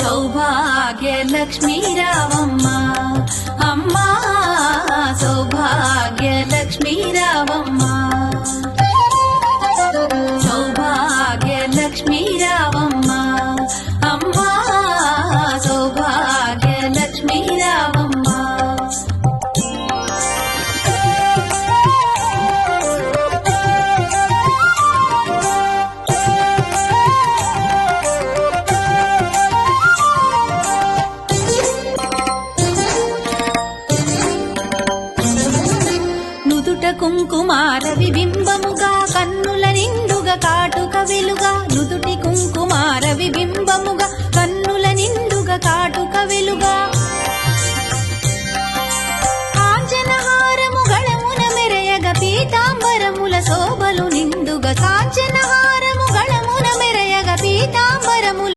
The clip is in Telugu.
సౌభాగ్యలక్ష్మీ రావమ్మ అమ్మా సౌభాగ్యలక్ష్మీ రావమ్మ సౌభాగ్యలక్ష్మీ రావమ్మ అమ్మా సౌభాగ్యలక్ష్మీ రావమ్మ కుంకుమార విబింబముగా కన్నుల నిండుగా కాటుక వెలుగా నుదుటి కుంకుమార విబింబముగా కన్నుల నిండుగా కాటుక వెలుగా కాంచనహారము గళమున మెరయగ పీతాంబరముల శోభలు